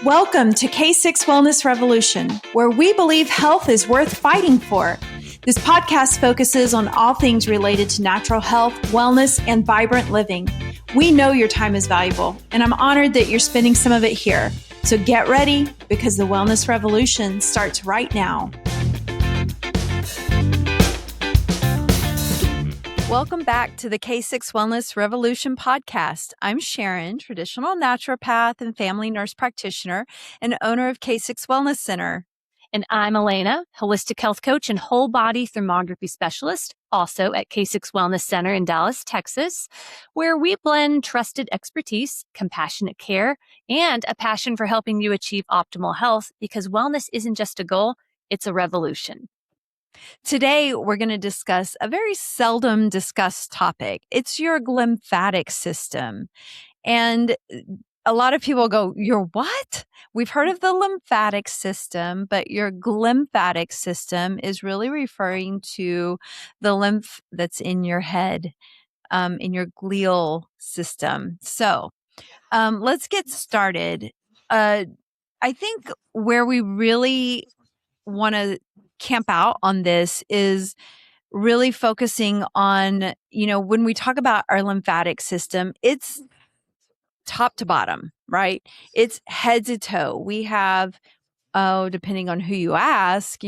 Welcome to K6 Wellness Revolution, where we believe health is worth fighting for. This podcast focuses on all things related to natural health, wellness, and vibrant living. We know your time is valuable, and I'm honored that you're spending some of it here. So get ready, because the Wellness Revolution starts right now. Welcome back to the K6 Wellness Revolution podcast. I'm Sharon, traditional naturopath and family nurse practitioner and owner of K6 Wellness Center. And I'm Elena, holistic health coach and whole body thermography specialist, also at K6 Wellness Center in Dallas, Texas, where we blend trusted expertise, compassionate care, and a passion for helping you achieve optimal health, because wellness isn't just a goal, it's a revolution. Today, we're going to discuss a very seldom discussed topic. It's your glymphatic system. And a lot of people go, "Your what?" We've heard of the lymphatic system, but your glymphatic system is really referring to the lymph that's in your head, in your glial system. So let's get started. I think where we really want to camp out on this is really focusing on, when we talk about our lymphatic system, it's top to bottom, right? It's head to toe. We have, depending on who you ask,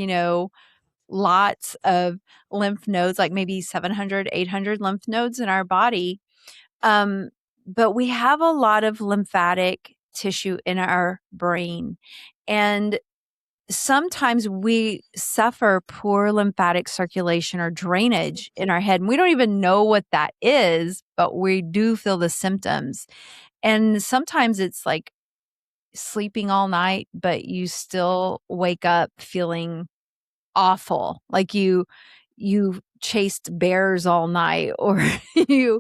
lots of lymph nodes, like maybe 700, 800 lymph nodes in our body. But we have a lot of lymphatic tissue in our brain. And sometimes we suffer poor lymphatic circulation or drainage in our head. And we don't even know what that is, but we do feel the symptoms. And sometimes it's like sleeping all night, but you still wake up feeling awful. Like you chased bears all night, or you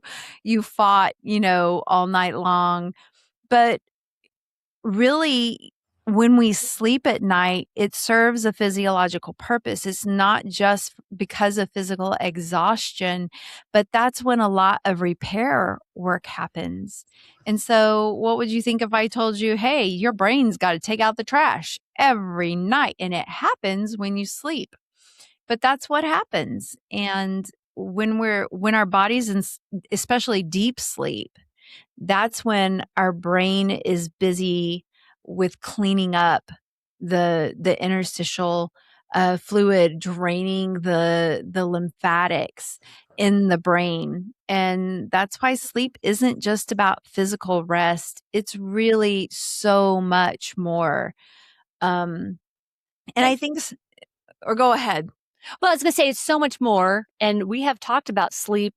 fought, all night long. But really, when we sleep at night, it serves a physiological purpose. It's not just because of physical exhaustion, but that's when a lot of repair work happens. And so what would you think if I told you, hey, your brain's got to take out the trash every night, and it happens when you sleep? But that's what happens. And when our body's in, especially deep sleep, that's when our brain is busy with cleaning up the interstitial fluid, draining the lymphatics in the brain. And that's why sleep isn't just about physical rest. It's really so much more. And I think, or go ahead. Well, I was going to say it's so much more. And we have talked about sleep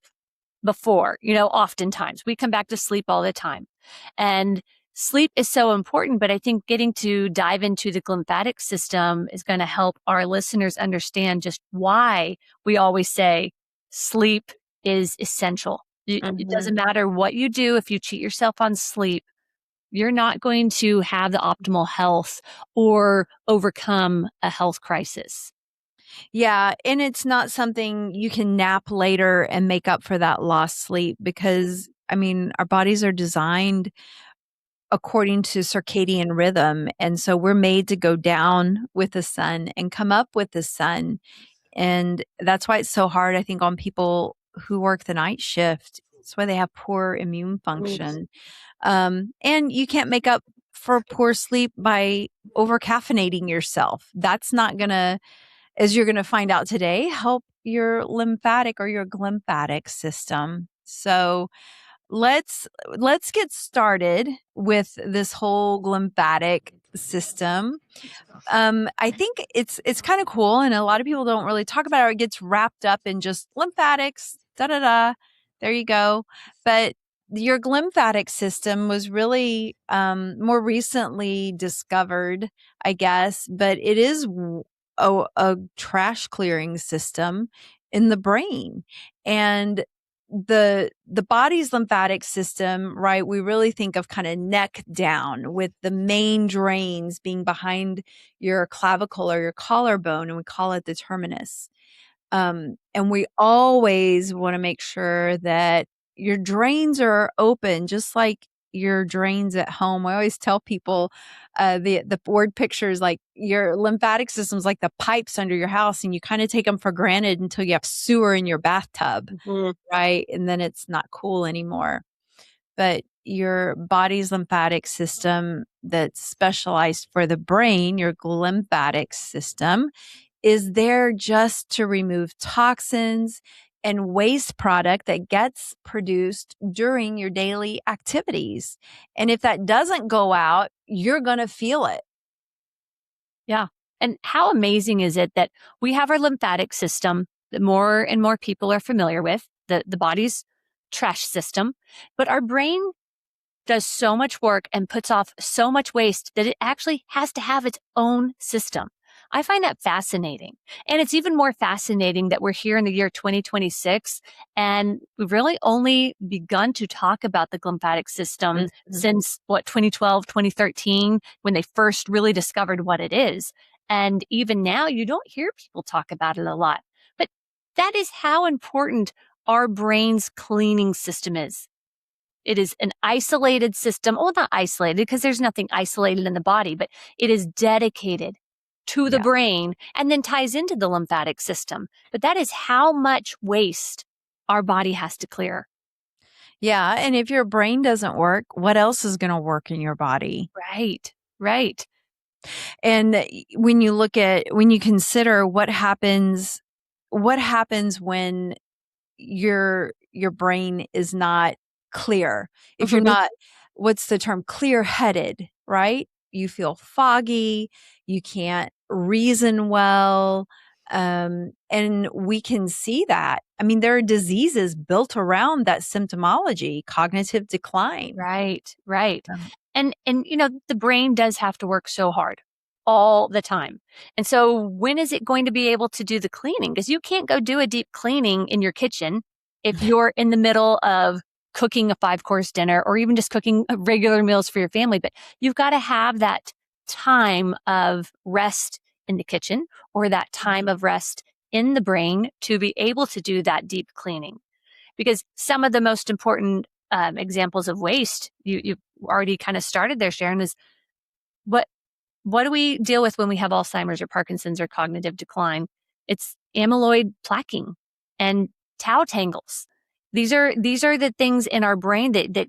before, oftentimes. We come back to sleep all the time. And sleep is so important, but I think getting to dive into the glymphatic system is going to help our listeners understand just why we always say sleep is essential. It doesn't matter what you do. If you cheat yourself on sleep, you're not going to have the optimal health or overcome a health crisis. Yeah. And it's not something you can nap later and make up for that lost sleep, because, our bodies are designed according to circadian rhythm. And so we're made to go down with the sun and come up with the sun. And that's why it's so hard, I think, on people who work the night shift. That's why they have poor immune function. And you can't make up for poor sleep by over caffeinating yourself. That's not going to, as you're going to find out today, help your lymphatic or your glymphatic system. So let's get started with this whole glymphatic system. I think it's kind of cool, and a lot of people don't really talk about it, or it gets wrapped up in just lymphatics, there you go. But your glymphatic system was really more recently discovered, I guess, but it is a trash clearing system in the brain. And the body's lymphatic system, right? We really think of kind of neck down, with the main drains being behind your clavicle or your collarbone, and we call it the terminus. And we always want to make sure that your drains are open, just like, your drains at home, I always tell people the word picture is like your lymphatic system's like the pipes under your house, and you kind of take them for granted until you have sewer in your bathtub, Mhm. right? And then it's not cool anymore. But your body's lymphatic system that's specialized for the brain, your glymphatic system, is there just to remove toxins and waste product that gets produced during your daily activities. And if that doesn't go out, you're going to feel it. Yeah. And how amazing is it that we have our lymphatic system that more and more people are familiar with, the body's trash system, but our brain does so much work and puts off so much waste that it actually has to have its own system. I find that fascinating. And it's even more fascinating that we're here in the year 2026 and we've really only begun to talk about the glymphatic system Mhm. since 2012, 2013, when they first really discovered what it is. And even now, you don't hear people talk about it a lot. But that is how important our brain's cleaning system is. It is an isolated system. Well, not isolated because there's nothing isolated in the body, but it is dedicated to the Yeah. brain and then ties into the lymphatic system. But that is how much waste our body has to clear. Yeah. And if your brain doesn't work, what else is going to work in your body? Right. Right. And when you consider what happens when your brain is not clear. If you're Mhm. not, what's the term? Clear-headed, right? You feel foggy, you can't reason well, and we can see that. I mean, there are diseases built around that symptomology, cognitive decline. Right, right. Um, And the brain does have to work so hard all the time. And so when is it going to be able to do the cleaning? Because you can't go do a deep cleaning in your kitchen if you're in the middle of cooking a 5-course dinner or even just cooking regular meals for your family. But you've got to have that time of rest in the kitchen or that time of rest in the brain to be able to do that deep cleaning because some of the most important examples of waste you already kind of started there, Sharon, is what what do we deal with when we have Alzheimer's or Parkinson's or cognitive decline? It's amyloid plaquing and tau tangles. These are the things in our brain that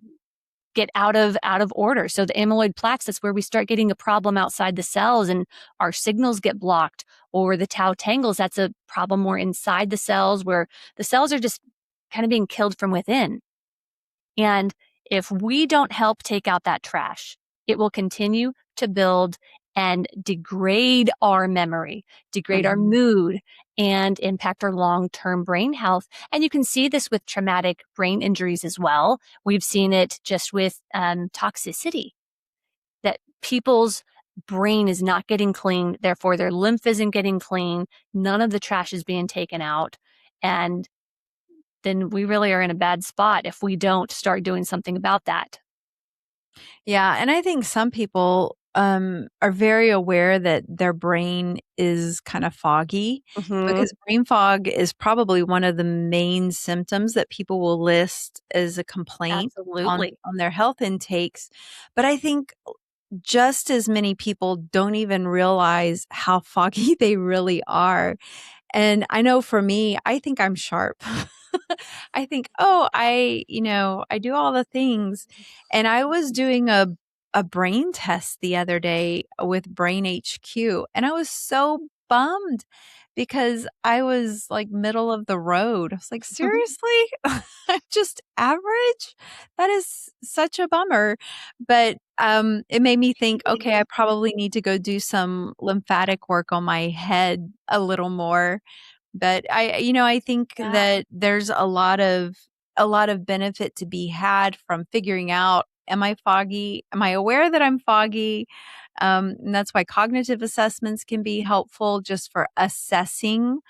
get out of order. So the amyloid plaques, that's where we start getting a problem outside the cells and our signals get blocked. Or the tau tangles, that's a problem more inside the cells where the cells are just kind of being killed from within. And if we don't help take out that trash, it will continue to build and degrade our memory, degrade our mhm. mood, and impact our long term brain health. And you can see this with traumatic brain injuries as well. We've seen it just with toxicity, that people's brain is not getting clean, therefore, their lymph isn't getting clean, none of the trash is being taken out. And then we really are in a bad spot if we don't start doing something about that. Yeah, and I think some people, are very aware that their brain is kind of foggy Mhm. because brain fog is probably one of the main symptoms that people will list as a complaint Absolutely. on their health intakes. But I think just as many people don't even realize how foggy they really are. And I know for me, I think I'm sharp. I think, "Oh, I do all the things." And I was doing a brain test the other day with Brain HQ, and I was so bummed because I was, like, middle of the road. I was like, "Seriously? I'm just average? That is such a bummer." But, it made me think, "Okay, I probably need to go do some lymphatic work on my head a little more." But I think Yeah. that there's a lot of benefit to be had from figuring out, am I foggy? Am I aware that I'm foggy? And that's why cognitive assessments can be helpful just for assessing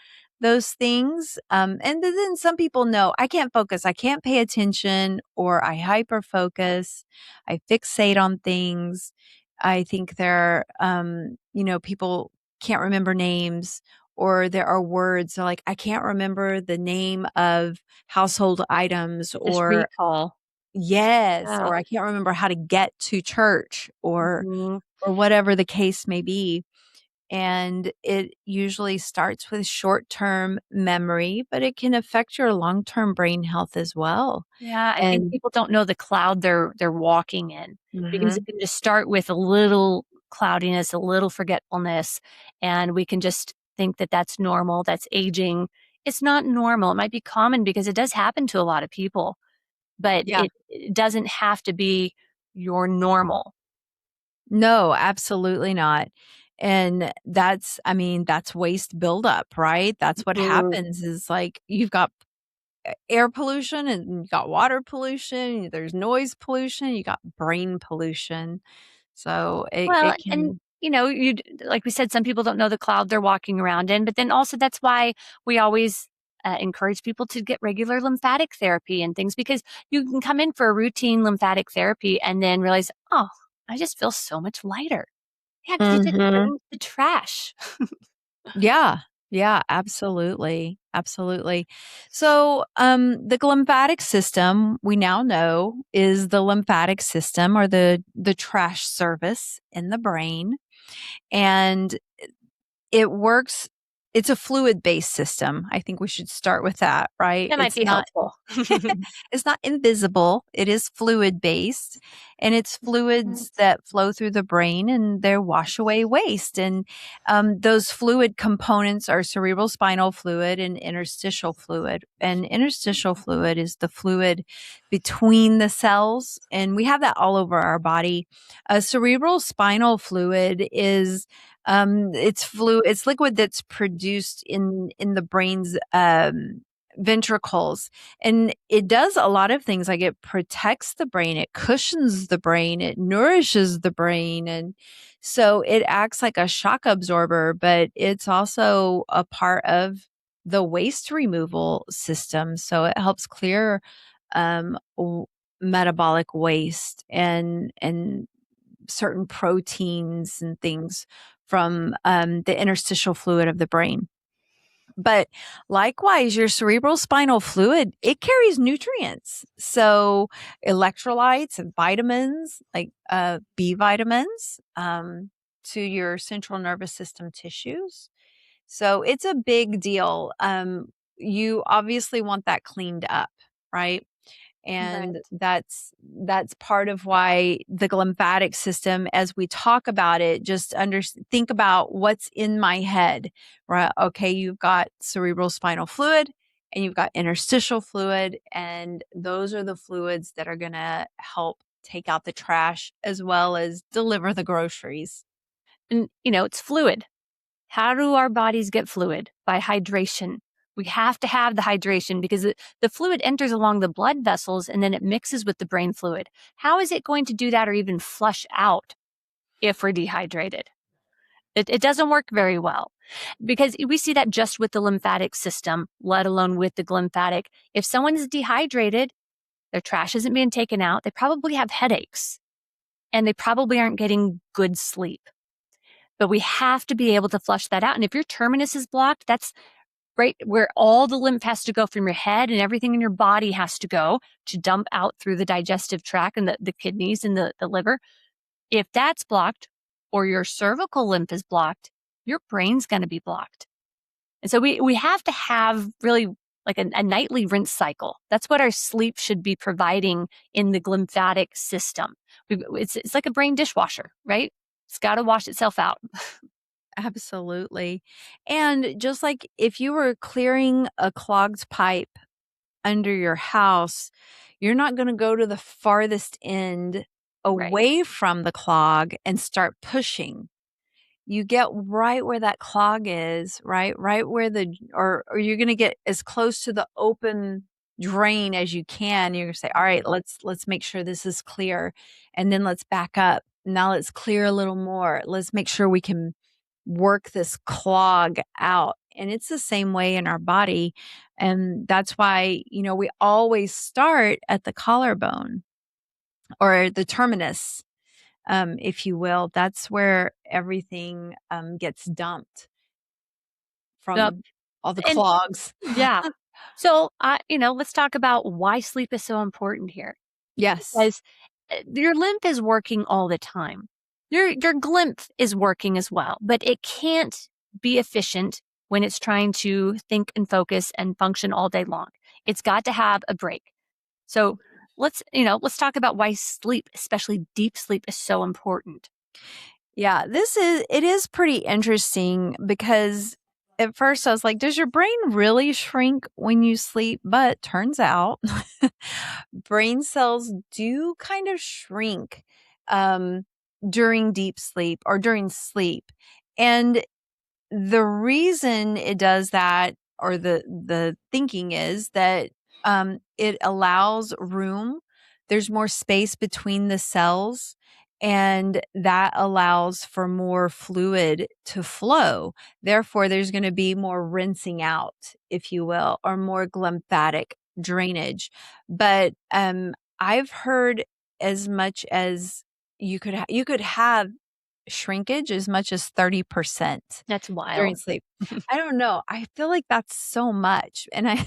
those things. And then some people know I can't focus, I can't pay attention, or I hyper focus, I fixate on things. I think people can't remember names, or there are words so like I can't remember the name of household items, Just or recall. Yes, Yeah. or I can't remember how to get to church Mhm. or whatever the case may be. And it usually starts with short-term memory, but it can affect your long-term brain health as well. Yeah, I think And people don't know the cloud they're walking in because it Mhm. can just start with a little cloudiness, a little forgetfulness, and we can just think that that's normal, that's aging. It's not normal. It might be common because it does happen to a lot of people, but Yeah. it doesn't have to be your normal. No, absolutely not. And that's I mean, that's waste buildup, right? That's what Mhm. happens is, like, you've got air pollution and you got water pollution, there's noise pollution, you got brain pollution. So Well, it and can like we said, some people don't know the cloud they're walking around in, but then also that's why we always encourage people to get regular lymphatic therapy and things because you can come in for a routine lymphatic therapy and then realize, oh, I just feel so much lighter. Yeah, because you just Mhm. burned the trash. Yeah. Yeah, absolutely. Absolutely. So, the glymphatic system we now know is the lymphatic system or the trash service in the brain. And it works it's a fluid-based system. I think we should start with that, right? That might It's be not helpful. it's not invisible. It is fluid-based, and it's fluids that flow through the brain, and they wash away waste, and, those fluid components are cerebral spinal fluid and interstitial fluid, and interstitial fluid is the fluid between the cells, and we have that all over our body. Cerebral spinal fluid is it's liquid that's produced in the brain's ventricles, and it does a lot of things. Like, it protects the brain, it cushions the brain, it nourishes the brain, and so it acts like a shock absorber, but it's also a part of the waste removal system. So it helps clear metabolic waste and certain proteins and things from the interstitial fluid of the brain. But likewise, your cerebral spinal fluid, it carries nutrients. So electrolytes and vitamins like B vitamins to your central nervous system tissues. So it's a big deal. You obviously want that cleaned up, right? And Right. that's part of why the glymphatic system, as we talk about it, just think about what's in my head, right? Okay, you've got cerebral spinal fluid and you've got interstitial fluid, and those are the fluids that are going to help take out the trash as well as deliver the groceries. And, it's fluid. How do our bodies get fluid? By hydration. We have to have the hydration because the fluid enters along the blood vessels and then it mixes with the brain fluid. How is it going to do that or even flush out if we're dehydrated? It doesn't work very well because we see that just with the lymphatic system, let alone with the glymphatic. If someone is dehydrated, their trash isn't being taken out, they probably have headaches and they probably aren't getting good sleep. But we have to be able to flush that out. And if your terminus is blocked, that's right where all the lymph has to go from your head and everything in your body has to go to dump out through the digestive tract and the kidneys and the liver. If that's blocked or your cervical lymph is blocked, your brain's going to be blocked. And so we have to have really like a nightly rinse cycle. That's what our sleep should be providing in the glymphatic system. It's like a brain dishwasher, right? It's got to wash itself out. Absolutely. And just like if you were clearing a clogged pipe under your house, you're not going to go to the farthest end Right. away from the clog and start pushing. You get right where that clog is, right? Right where or you're going to get as close to the open drain as you can. You're going to say, "All right, let's make sure this is clear, and then let's back up. Now let's clear a little more. Let's make sure we can work this clog out." And it's the same way in our body. And that's why, we always start at the collarbone or the terminus, if you will. That's where everything gets dumped Yep. from all the And clogs. yeah. So, let's talk about why sleep is so important here. Yes. because your lymph is working all the time. Your glymph is working as well, but it can't be efficient when it's trying to think and focus and function all day long. It's got to have a break. So let's talk about why sleep, especially deep sleep, is so important. Yeah, it is pretty interesting because at first I was like, does your brain really shrink when you sleep? But turns out brain cells do kind of shrink um, during deep sleep or during sleep. And the reason it does that, or the thinking is that it allows room. There's more space between the cells, and that allows for more fluid to flow. Therefore, there's going to be more rinsing out, if you will, or more glymphatic drainage. But I've heard as much as you could have shrinkage as much as 30% That's during wild. sleep. I don't know. I feel like that's so much. And I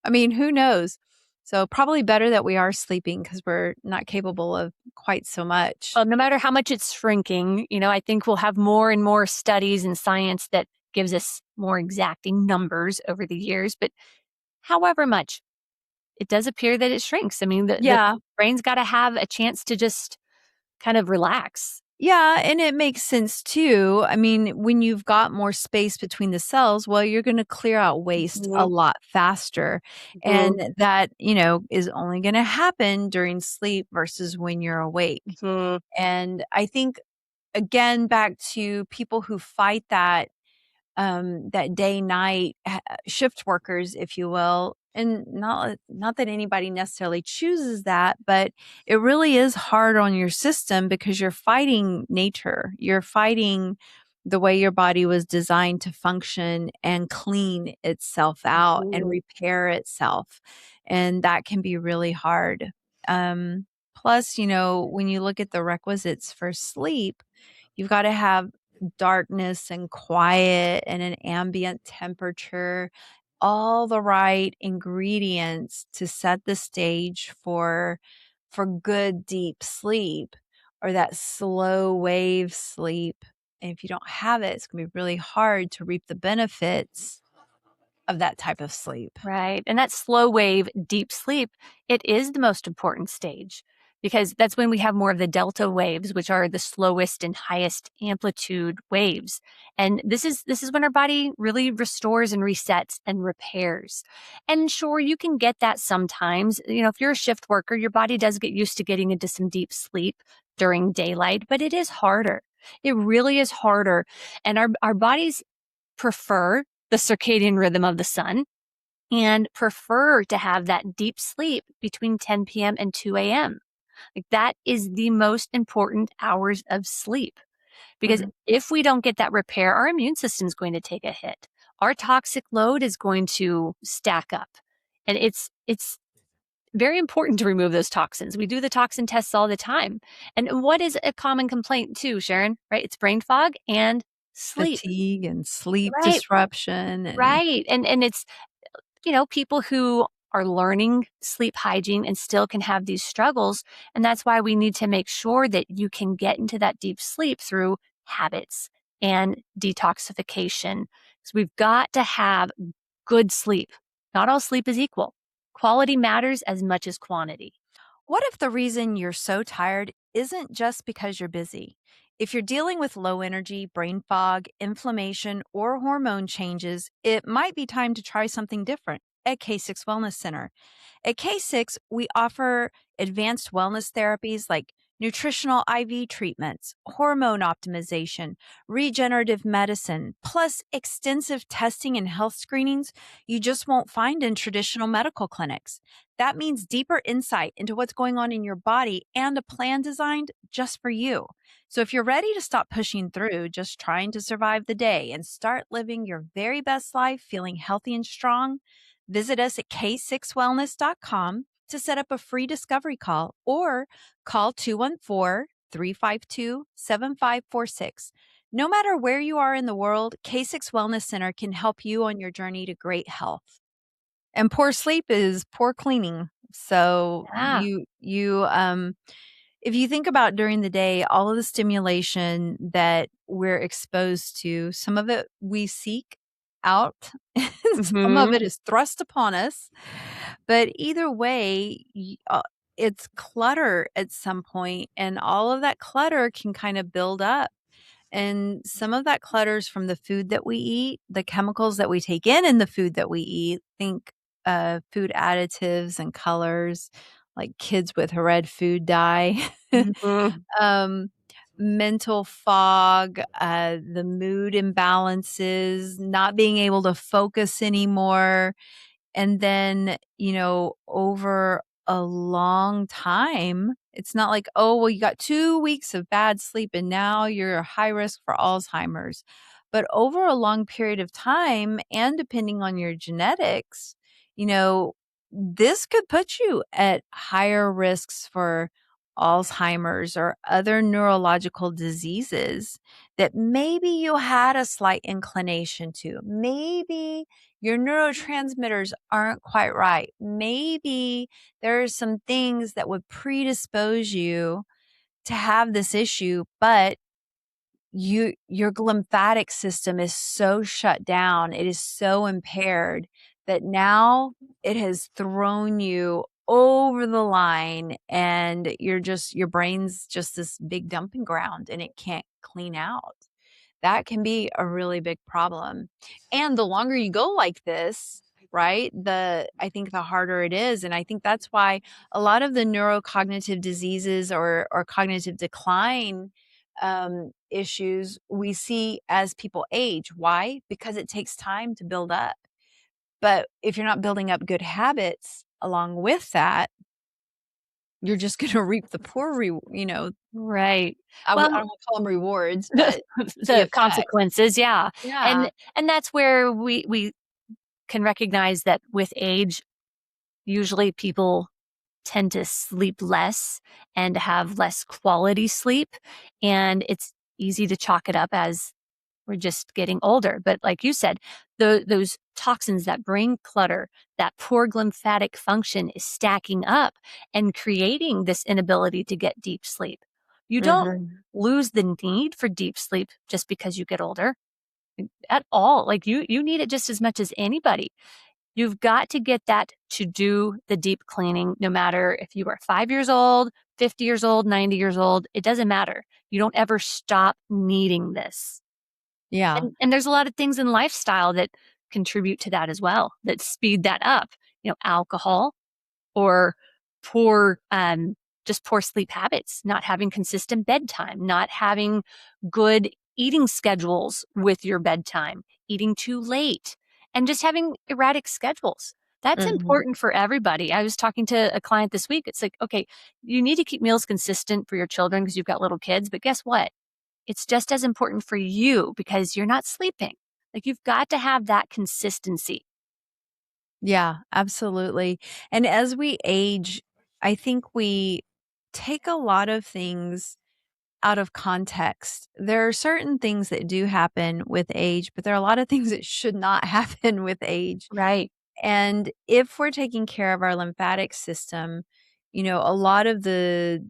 I mean, who knows? So probably better that we are sleeping because we're not capable of quite so much. Well, no matter how much it's shrinking, I think we'll have more and more studies and science that gives us more exacting numbers over the years. But however much, it does appear that it shrinks. I mean, the Yeah. brain's got to have a chance to just kind of relax. Yeah, and it makes sense too. I mean, when you've got more space between the cells, well, you're going to clear out waste a Mhm, lot faster. mhm, And that, is only going to happen during sleep versus when you're awake. mhm. And I think, again, back to people who fight that day night shift workers, if you will. And not that anybody necessarily chooses that, but it really is hard on your system because you're fighting nature. You're fighting the way your body was designed to function and clean itself out and Mhm. repair itself. And that can be really hard. Plus, when you look at the requisites for sleep, you've got to have darkness and quiet and an ambient temperature, all the right ingredients to set the stage for good deep sleep or that slow wave sleep. And if you don't have it, it's going to be really hard to reap the benefits of that type of sleep. Right. And that slow wave deep sleep, it is the most important stage because that's when we have more of the delta waves, which are the slowest and highest amplitude waves. And this is when our body really restores and resets and repairs. And sure, you can get that sometimes. If you're a shift worker, your body does get used to getting into some deep sleep during daylight, but it is harder. It really is harder. And our bodies prefer the circadian rhythm of the sun and prefer to have that deep sleep between 10 p.m. and 2 a.m. Like that is the most important hours of sleep because Mhm. if we don't get that repair, our immune system is going to take a hit. Our toxic load is going to stack up. And it's very important to remove those toxins. We do the toxin tests all the time. And what is a common complaint too, Sharon? Right? It's brain fog and sleep. Fatigue and sleep Right. disruption and Right. And it's people who are learning sleep hygiene and still can have these struggles. And that's why we need to make sure that you can get into that deep sleep through habits and detoxification. So we've got to have good sleep. Not all sleep is equal. Quality matters as much as quantity. what if the reason you're so tired isn't just because you're busy? If you're dealing with low energy, brain fog, inflammation, or hormone changes, it might be time to try something different at K6 Wellness Center. At K6, we offer advanced wellness therapies like nutritional IV treatments, hormone optimization, regenerative medicine, plus extensive testing and health screenings you just won't find in traditional medical clinics. That means deeper insight into what's going on in your body and a plan designed just for you. So if you're ready to stop pushing through, just trying to survive the day and start living your very best life feeling healthy and strong, visit us at k6wellness.com to set up a free discovery call or call 214-352-7546. No matter where you are in the world, K6 Wellness Center can help you on your journey to great health. And poor sleep is poor cleaning. So Yeah. if you think about during the day, all of the stimulation that we're exposed to, some of it we seek out, some of Hmm. it is thrust upon us. But either way, it's clutter at some point, and all of that clutter can kind of build up. And some of that clutters from the food that we eat, the chemicals that we take in the food that we eat. Think food additives and colors, like kids with red food dye. Hmm. um, Mental fog, the mood imbalances, not being able to focus anymore. And then, over a long time, it's not like, oh, well, you got 2 weeks of bad sleep and now you're high risk for Alzheimer's. But over a long period of time, and depending on your genetics, you know, this could put you at higher risks for Alzheimer's or other neurological diseases that maybe you had a slight inclination to. Maybe your neurotransmitters aren't quite right. Maybe there are some things that would predispose you to have this issue, but your glymphatic system is so shut down, it is so impaired that now it has thrown you over the line, and your brain's just this big dumping ground and it can't clean out. That can be a really big problem. And the longer you go like this, right, I think the harder it is. And I think that's why a lot of the neurocognitive diseases or cognitive decline issues we see as people age. Why? Because it takes time to build up. But if you're not building up good habits along with that, you're just going to reap the Right. I Well, don't want to call them rewards, but the the effect. consequences, yeah. Yeah. And that's where we can recognize that with age, usually people tend to sleep less and have less quality sleep. And it's easy to chalk it up as we're just getting older. But like you said, those toxins that bring clutter, that poor glymphatic function is stacking up and creating this inability to get deep sleep. You don't Mhm. lose the need for deep sleep just because you get older at all. Like you need it just as much as anybody. You've got to get that to do the deep cleaning, no matter if you are 5 years old, 50 years old, 90 years old. It doesn't matter. You don't ever stop needing this. Yeah. And there's a lot of things in lifestyle that contribute to that as well, that speed that up. Alcohol or poor, just poor sleep habits, not having consistent bedtime, not having good eating schedules with your bedtime, eating too late, and just having erratic schedules. That's Mhm. important for everybody. I was talking to a client this week. It's like, okay, you need to keep meals consistent for your children because you've got little kids, but guess what? It's just as important for you because you're not sleeping. Like you've got to have that consistency. Yeah, absolutely. And as we age, I think we take a lot of things out of context. There are certain things that do happen with age, but there are a lot of things that should not happen with age. Right. And if we're taking care of our lymphatic system, a lot of the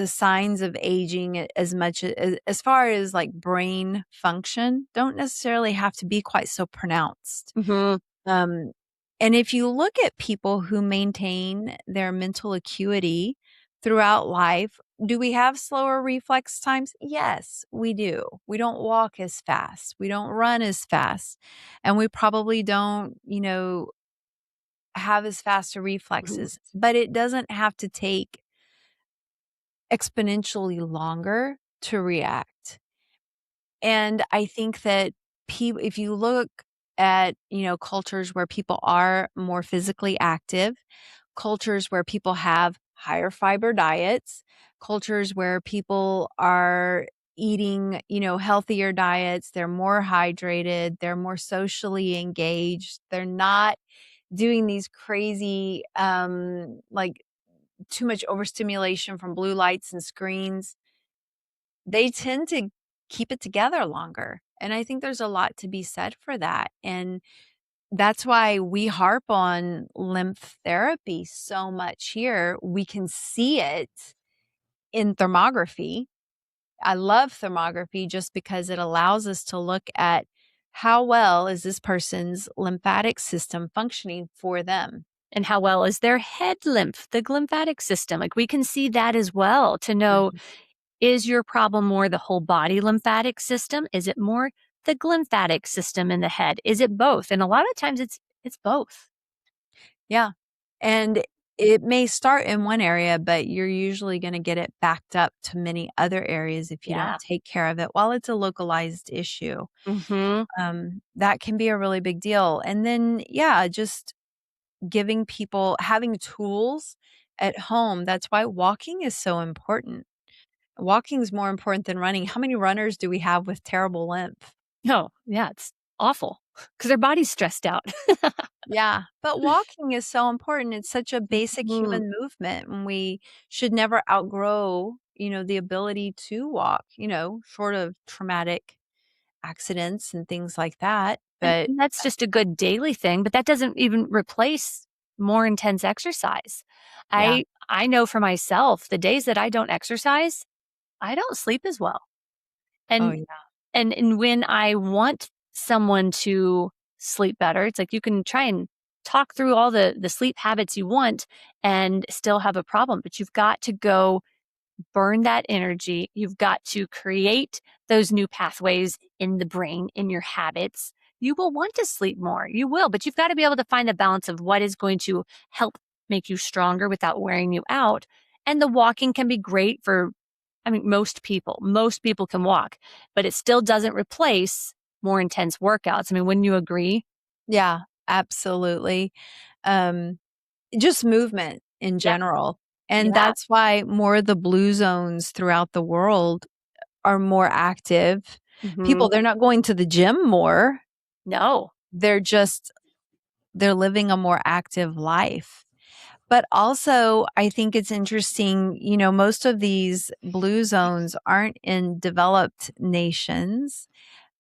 signs of aging as much as far as like brain function don't necessarily have to be quite so pronounced. Hmm. Um, and if you look at people who maintain their mental acuity throughout life, do we have slower reflex times? Yes, we do. We don't walk as fast. We don't run as fast. And we probably don't, have as fast a reflexes. But it doesn't have to take exponentially longer to react. And I think that people, if you look at, cultures where people are more physically active, cultures where people have higher fiber diets, cultures where people are eating, healthier diets, they're more hydrated, they're more socially engaged, they're not doing these crazy, like too much overstimulation from blue lights and screens, they tend to keep it together longer. And I think there's a lot to be said for that. And That's why we harp on lymph therapy so much here. We can see it in thermography. I love thermography just because it allows us to look at how well is this person's lymphatic system functioning for them. And how well is their head lymph, the glymphatic system? Like we can see that as well to know, Mhm. is your problem more the whole body lymphatic system? Is it more the glymphatic system in the head? Is it both? And a lot of times it's both. Yeah. And it may start in one area, but you're usually going to get it backed up to many other areas if you Yeah. don't take care of it while it's a localized issue. Mhm. That can be a really big deal. And then, yeah, just giving people having tools at home. That's why walking is so important. Walking is more important than running. How many runners do we have with terrible lymph? No, yeah, it's awful because their body's stressed out. Yeah, but walking is so important. It's such a basic Mhm. human movement, and we should never outgrow, the ability to walk, short of traumatic accidents and things like that. And But that's just a good daily thing, but that doesn't even replace more intense exercise. yeah. I know for myself, the days that I don't exercise, I don't sleep as well. Oh, And yeah. and when I want someone to sleep better, it's like you can try and talk through all the sleep habits you want and still have a problem, but you've got to go burn that energy. You've got to create those new pathways in the brain, in your habits. You will want to sleep more. You will, but you've got to be able to find the balance of what is going to help make you stronger without wearing you out. And the walking can be great for, I mean, most people. Most people can walk, but it still doesn't replace more intense workouts. I mean, wouldn't you agree? Yeah, absolutely. Um, just movement in Yeah. general. And Yeah. that's why more of the blue zones throughout the world are more active. Hmm. People, they're not going to the gym more. No. They're just they're living a more active life. But also, I think it's interesting, most of these blue zones aren't in developed nations.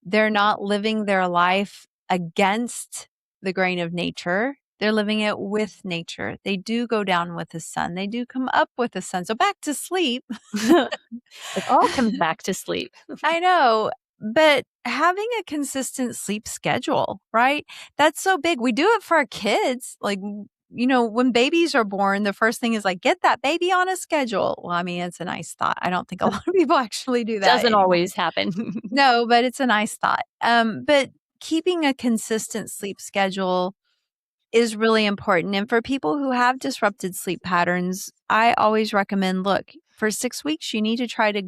They're not living their life against the grain of nature. They're living it with nature. They do go down with the sun. They do come up with the sun. So back to sleep. It all comes back to sleep. I know, but having a consistent sleep schedule, right? That's so big. We do it for our kids. Like, when babies are born, the first thing is like, get that baby on a schedule. Well, I mean, it's a nice thought. I don't think a lot of people actually do that Doesn't anymore. always happen. No, but it's a nice thought. But keeping a consistent sleep schedule is really important. And for people who have disrupted sleep patterns, I always recommend look, for 6 weeks, you need to try to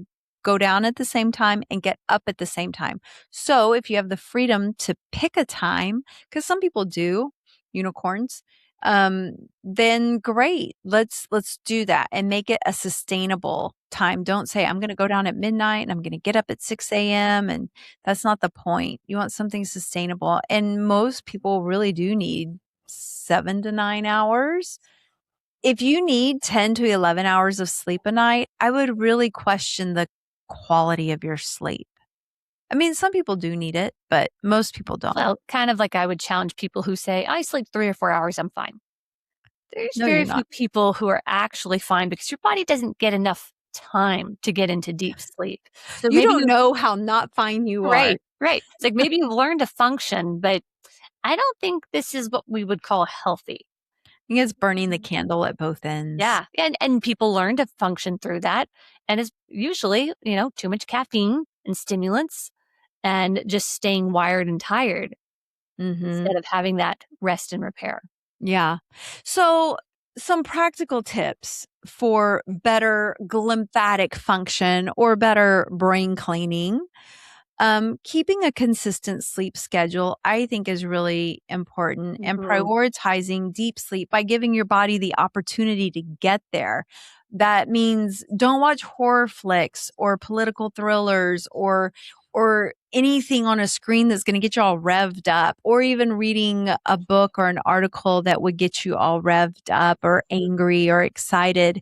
go down at the same time and get up at the same time. So if you have the freedom to pick a time, because some people do, unicorns, um, then great. Let's do that and make it a sustainable time. Don't say I'm going to go down at midnight and I'm going to get up at 6 a.m. and that's not the point. You want something sustainable. And most people really do need 7 to 9 hours. If you need 10 to 11 hours of sleep a night, I would really question the quality of your sleep. I mean, some people do need it, but most people don't. Well, kind of like I would challenge people who say, I sleep 3 or 4 hours, I'm fine. There's No, you're very not. few people who are actually fine because your body doesn't get enough time to get into deep sleep. So You maybe don't you, know how not fine you are. right, right. It's like maybe you've learned to function, but I don't think this is what we would call healthy. I think it's burning the candle at both ends. Yeah. And people learn to function through that. And it's usually, too much caffeine and stimulants and just staying wired and tired Mhm. instead of having that rest and repair. Yeah. So, some practical tips for better glymphatic function or better brain cleaning. Keeping a consistent sleep schedule, I think, is really important, and Mhm. prioritizing deep sleep by giving your body the opportunity to get there. That means don't watch horror flicks or political thrillers or anything on a screen that's going to get you all revved up, or even reading a book or an article that would get you all revved up or angry or excited.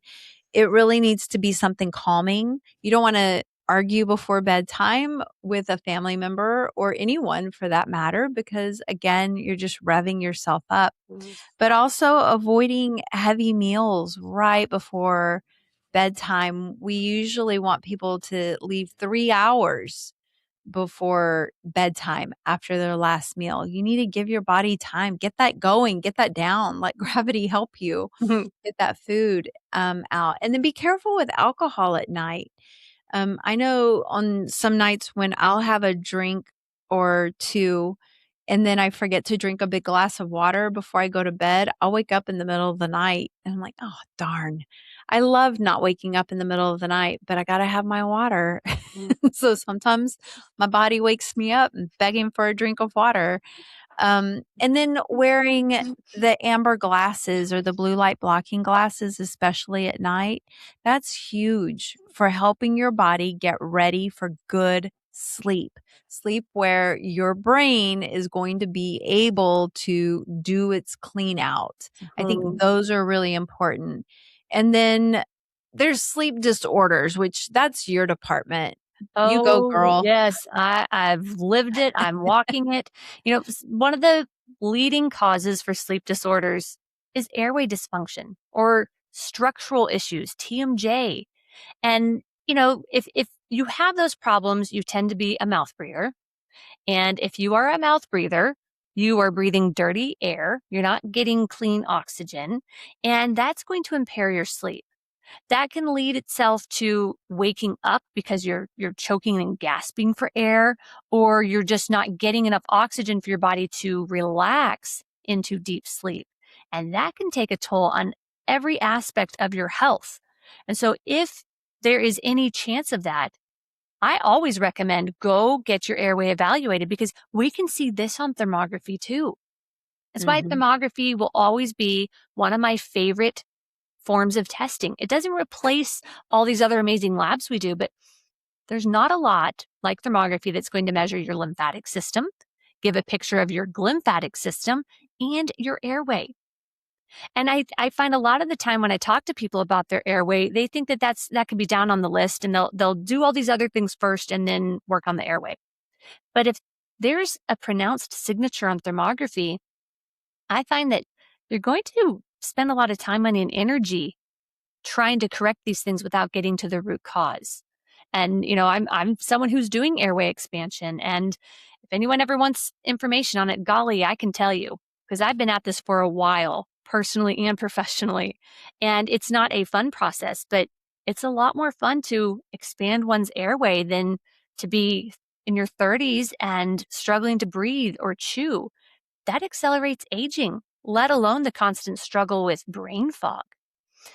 It really needs to be something calming. You don't want to argue before bedtime with a family member or anyone for that matter, because again, you're just revving yourself up. Mhm. But also avoiding heavy meals right before bedtime. We usually want people to leave 3 hours before bedtime after their last meal. You need to give your body time, get that going, get that down, let gravity help you get that food out. And then be careful with alcohol at night. I know on some nights when I'll have a drink or two and then I forget to drink a big glass of water before I go to bed, I'll wake up in the middle of the night and I'm like, oh, darn. I love not waking up in the middle of the night, but I got to have my water. Mhm. So sometimes my body wakes me up and begging for a drink of water. And then wearing the amber glasses or the blue light blocking glasses, especially at night, that's huge for helping your body get ready for good sleep. Sleep where your brain is going to be able to do its clean out. I think Mhm. those are really important. And then there's sleep disorders, which that's your department. You go, Oh, girl. yes, I've lived it, I'm walking it. One of the leading causes for sleep disorders is airway dysfunction or structural issues, TMJ. And, if you have those problems, you tend to be a mouth breather. And if you are a mouth breather, you are breathing dirty air, you're not getting clean oxygen, and that's going to impair your sleep. That can lead itself to waking up because you're choking and gasping for air, or you're just not getting enough oxygen for your body to relax into deep sleep. And that can take a toll on every aspect of your health. And so if there is any chance of that, I always recommend go get your airway evaluated because we can see this on thermography too. That's why Mhm. thermography will always be one of my favorite forms of testing. It doesn't replace all these other amazing labs we do, but there's not a lot like thermography that's going to measure your lymphatic system, give a picture of your glymphatic system, and your airway. And I find a lot of the time when I talk to people about their airway, they think that could be down on the list and they'll do all these other things first and then work on the airway. But if there's a pronounced signature on thermography, I find that you're going to spend a lot of time, money, and energy trying to correct these things without getting to the root cause. And I'm someone who's doing airway expansion, and if anyone ever wants information on it, golly, I can tell you because I've been at this for a while, personally and professionally. And it's not a fun process, but it's a lot more fun to expand one's airway than to be in your 30s and struggling to breathe or chew. That accelerates aging, let alone the constant struggle with brain fog.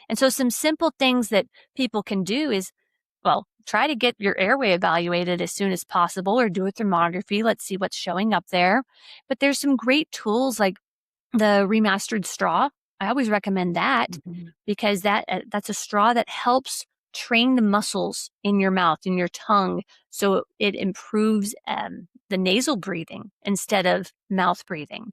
And so some simple things that people can do is, well, try to get your airway evaluated as soon as possible or do a thermography. Let's see what's showing up there. But there's some great tools like the remastered straw. I always recommend that Mhm. because that's a straw that helps train the muscles in your mouth, in your tongue, so it improves the nasal breathing instead of mouth breathing.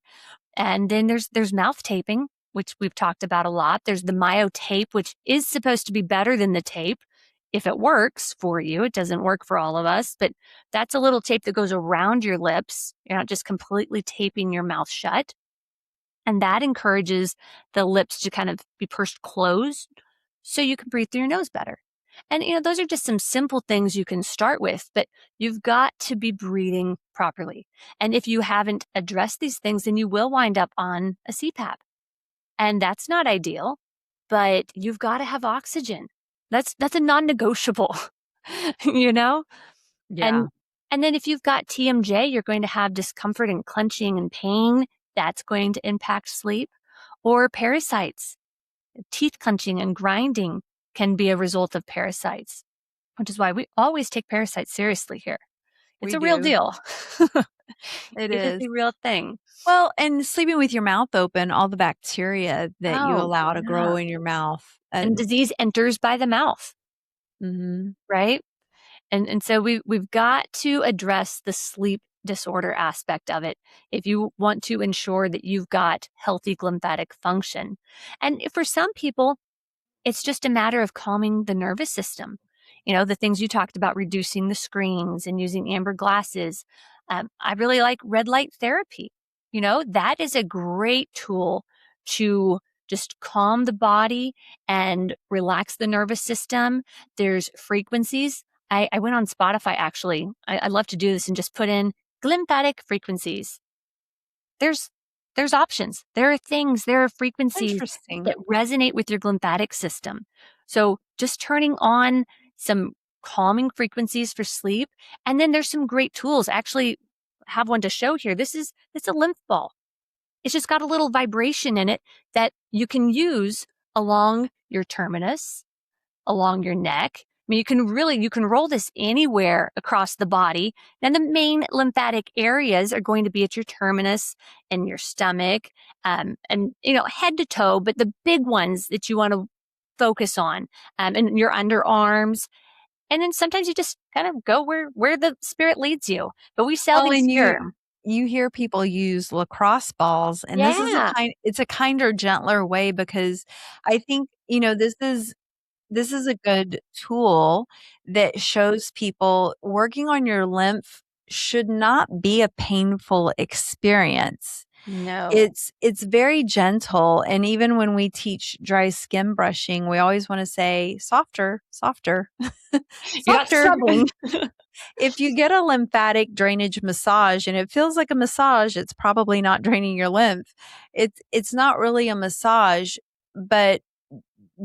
And then there's mouth taping, which we've talked about a lot. There's the myo tape, which is supposed to be better than the tape if it works for you. It doesn't work for all of us, but that's a little tape that goes around your lips. You're not just completely taping your mouth shut. And that encourages the lips to kind of be pursed closed so you can breathe through your nose better. And those are just some simple things you can start with, but you've got to be breathing properly. And if you haven't addressed these things, then you will wind up on a CPAP. And that's not ideal, but you've got to have oxygen. That's a non-negotiable, you know? Yeah, And and then if you've got TMJ, you're going to have discomfort and clenching and pain. That's going to impact sleep. Or parasites, teeth clenching and grinding can be a result of parasites, which is why we always take parasites seriously here. It's we a real do. deal. It It is is. a real thing. Well, and sleeping with your mouth open, all the bacteria that you Oh, allow to grow yeah. in your mouth. And disease enters by the mouth, Mhm. right? And so we've got to address the sleep disorder aspect of it if you want to ensure that you've got healthy glymphatic function. And for some people, it's just a matter of calming the nervous system. the things you talked about, reducing the screens and using amber glasses. I really like red light therapy. That is a great tool to just calm the body and relax the nervous system. There's frequencies. I went on Spotify actually. I love to do this and just put in glymphatic frequencies. There's there's options. There are frequencies Interesting. that resonate with your glymphatic system. So just turning on some calming frequencies for sleep. And then there's some great tools. I actually have one to show here. It's a lymph ball. It's just got a little vibration in it that you can use along your terminus, along your neck. I mean, you can roll this anywhere across the body. And the main lymphatic areas are going to be at your terminus and your stomach, and, head to toe, but the big ones that you want to focus on, and your underarms. And then sometimes you just kind of go where the spirit leads you. But we sell Well, these and here. you hear people use lacrosse balls, and this is Yeah. it's a kinder, gentler way because I think, this is a good tool that shows people working on your lymph should not be a painful experience. No. It's very gentle, and even when we teach dry skin brushing, we always wanna say, "Softer, softer, You're not softer." subbing. If you get a lymphatic drainage massage and it feels like a massage, it's probably not draining your lymph. It's not really a massage, but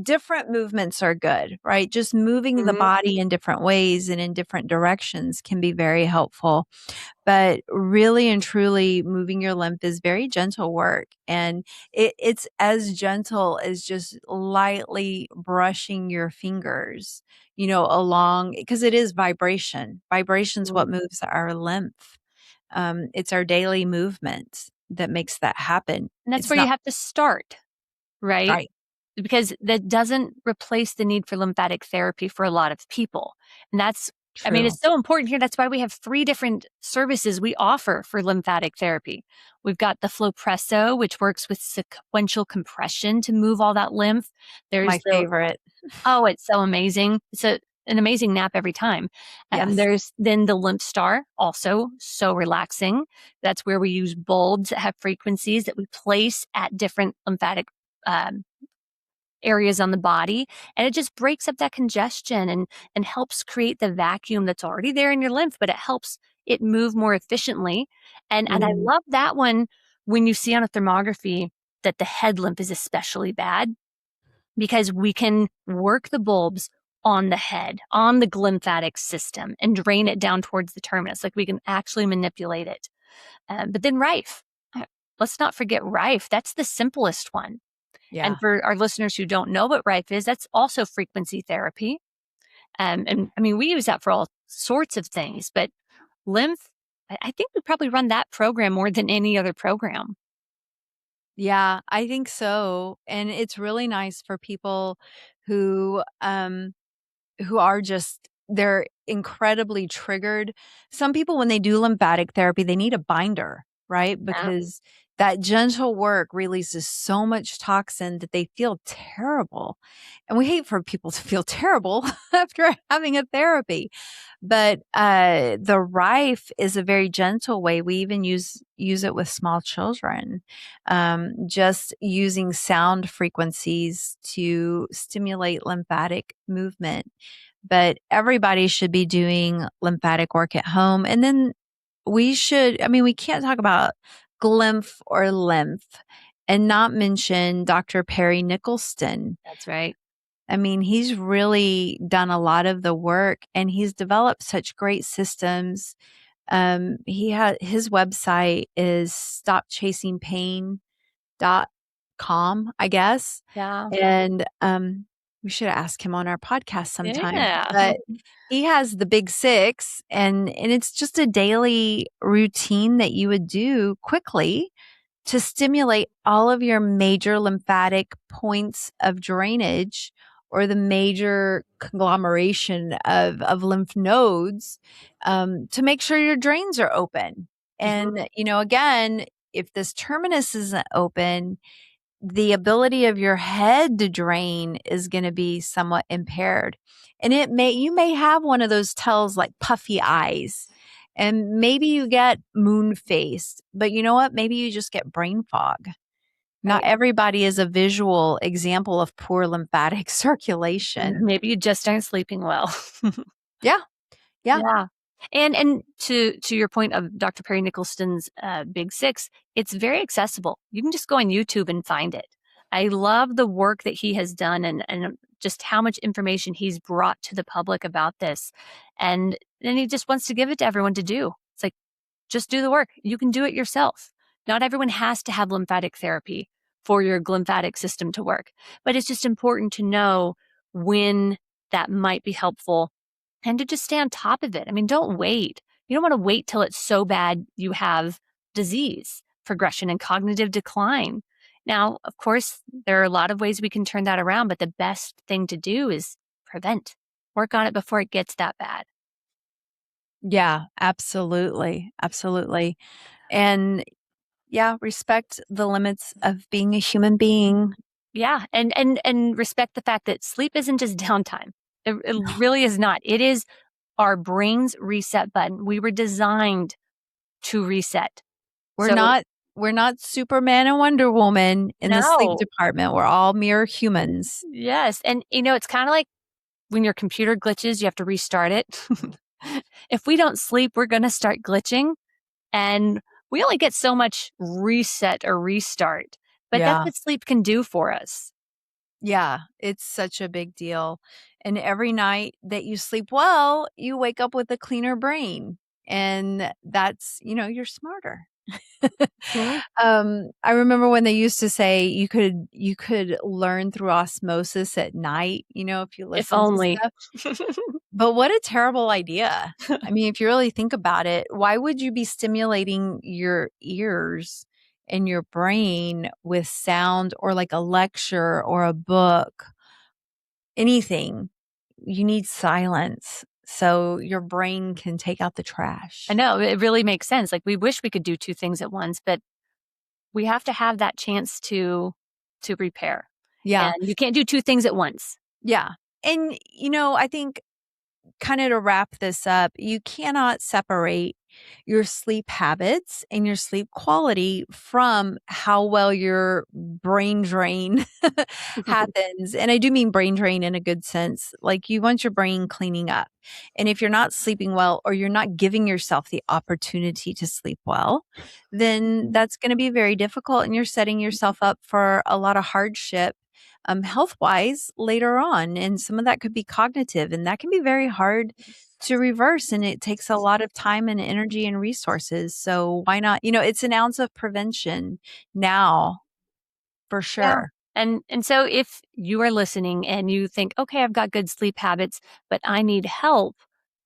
different movements are good, right? Just moving the Mhm. body in different ways and in different directions can be very helpful. But really and truly, moving your lymph is very gentle work. And it's as gentle as just lightly brushing your fingers, along, because it is vibration. Vibration's what Mhm. moves our lymph. It's our daily movement that makes that happen. And that's It's where you not have to start, right? right. Because that doesn't replace the need for lymphatic therapy for a lot of people. And True. it's so important here. That's why we have 3 different services we offer for lymphatic therapy. We've got the Flowpresso, which works with sequential compression to move all that lymph. There's My the favorite. Oh, it's so amazing. An amazing nap every time. Yes. There's then the Lymph Star, also so relaxing. That's where we use bulbs that have frequencies that we place at different lymphatic um, areas on the body, and it just breaks up that congestion and helps create the vacuum that's already there in your lymph, but it helps it move more efficiently. And I Mhm. love that one when you see on a thermography that the head lymph is especially bad because we can work the bulbs on the head, on the glymphatic system, and drain it down towards the terminus. Like we can actually manipulate it. But then Rife, uh, let's not forget Rife. That's the simplest one. And Yeah. for our listeners who don't know what Rife is, that's also frequency therapy. And I mean, we use that for all sorts of things, but lymph, I think we probably run that program more than any other program. Yeah, I think so, and it's really nice for people who, who are just they're incredibly triggered. Some people, when they do lymphatic therapy, they need a binder, right? Yeah. Because that gentle work releases so much toxin that they feel terrible. And we hate for people to feel terrible after having a therapy. But the Rife is a very gentle way. We even use it with small children, just using sound frequencies to stimulate lymphatic movement. But everybody should be doing lymphatic work at home. And then we can't talk about glymph or lymph and not mention Dr. Perry Nicholson. That's right. I mean, he's really done a lot of the work and he's developed such great systems. His website is stopchasingpain.com, I guess. Yeah. And we should ask him on our podcast sometime. Yeah. But he has the big six, and it's just a daily routine that you would do quickly to stimulate all of your major lymphatic points of drainage or the major conglomeration of lymph nodes, to make sure your drains are open. Mhm. And, again, if this terminus isn't open, the ability of your head to drain is going to be somewhat impaired. And you may have one of those tells like puffy eyes, and maybe you get moon faced, but you know what? Maybe you just get brain fog. Not Right. everybody is a visual example of poor lymphatic circulation. Maybe you just aren't sleeping well. Yeah. Yeah. Yeah. And to your point of Dr. Perry Nicholson's Big Six, it's very accessible. You can just go on YouTube and find it. I love the work that he has done and just how much information he's brought to the public about this. And then he just wants to give it to everyone to do. It's like, just do the work. You can do it yourself. Not everyone has to have lymphatic therapy for your glymphatic system to work, but it's just important to know when that might be helpful and to just stay on top of it. I mean, don't wait. You don't want to wait till it's so bad you have disease progression and cognitive decline. Now, of course, there are a lot of ways we can turn that around, but the best thing to do is prevent. Work on it before it gets that bad. Yeah, absolutely. Absolutely. And yeah, respect the limits of being a human being. Yeah, and respect the fact that sleep isn't just downtime. It really is not. It is our brain's reset button. We were designed to reset. We're So, not we're not Superman and Wonder Woman in the sleep no. department. We're all mere humans. Yes, and it's kind of like when your computer glitches, you have to restart it. If we don't sleep, we're going to start glitching, and we only get so much reset or restart. But that's Yeah. what sleep can do for us. Yeah, it's such a big deal. And every night that you sleep well, you wake up with a cleaner brain. And that's, you're smarter. Mhm. I remember when they used to say you could learn through osmosis at night, if you If listen to only. stuff. But what a terrible idea. I mean, if you really think about it, why would you be stimulating your ears and your brain with sound or like a lecture or a book? Anything. You need silence so your brain can take out the I trash. know, it really makes sense. Like, we wish we could do 2 things at once, but we have to have that chance to repair, Yeah. and you can't do 2 things at once. Yeah. And, I think kind of to wrap this up, you cannot separate your sleep habits and your sleep quality from how well your brain drain happens. And I do mean brain drain in a good sense. Like you want your brain cleaning up. And if you're not sleeping well or you're not giving yourself the opportunity to sleep well, then that's going to be very difficult and you're setting yourself up for a lot of hardship health wise later on. And some of that could be cognitive, and that can be very hard to reverse. And it takes a lot of time and energy and resources. So why not? It's an ounce of prevention now for Yeah. sure. And so if you are listening and you think, okay, I've got good sleep habits, but I need help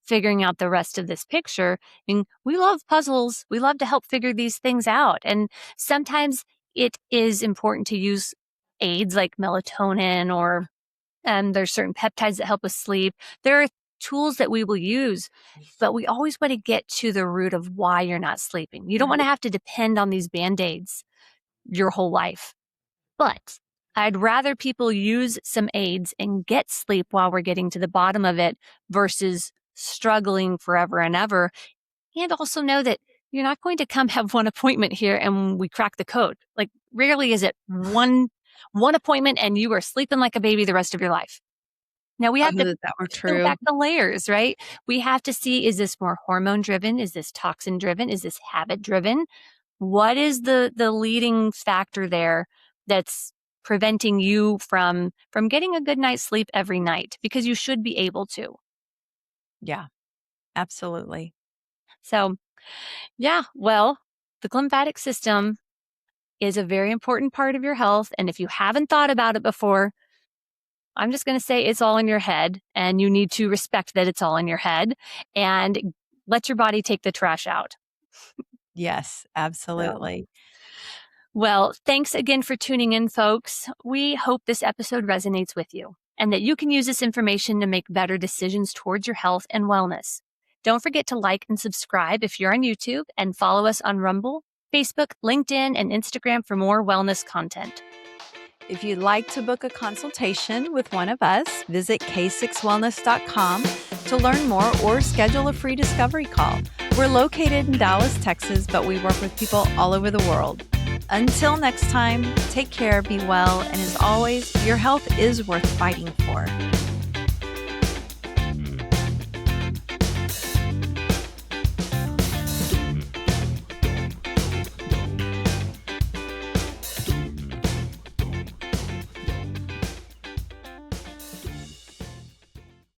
figuring out the rest of this picture. I mean, we love puzzles. We love to help figure these things out. And sometimes it is important to use aids like melatonin or there's certain peptides that help us sleep. There are tools that we will use, but we always want to get to the root of why you're not sleeping. You don't want to have to depend on these band-aids your whole life. But I'd rather people use some aids and get sleep while we're getting to the bottom of it versus struggling forever and ever. And also know that you're not going to come have one appointment here and we crack the code. Like rarely is it one appointment and you are sleeping like a baby the rest of your life. Now we Oh, have to that were peel true. back the layers, right? We have to see, is this more hormone driven? Is this toxin driven? Is this habit driven? What is the leading factor there that's preventing you from getting a good night's sleep every night? Because you should be able to. Yeah, absolutely. So, yeah, well, the glymphatic system is a very important part of your health. And if you haven't thought about it before, I'm just going to say it's all in your head, and you need to respect that it's all in your head and let your body take the trash out. Yes, So, absolutely. well, thanks again for tuning in, folks. We hope this episode resonates with you and that you can use this information to make better decisions towards your health and wellness. Don't forget to like and subscribe if you're on YouTube and follow us on Rumble, Facebook, LinkedIn, and Instagram for more wellness content. If you'd like to book a consultation with one of us, visit k6wellness.com to learn more or schedule a free discovery call. We're located in Dallas, Texas, but we work with people all over the world. Until next time, take care, be well, and as always, your health is worth fighting for.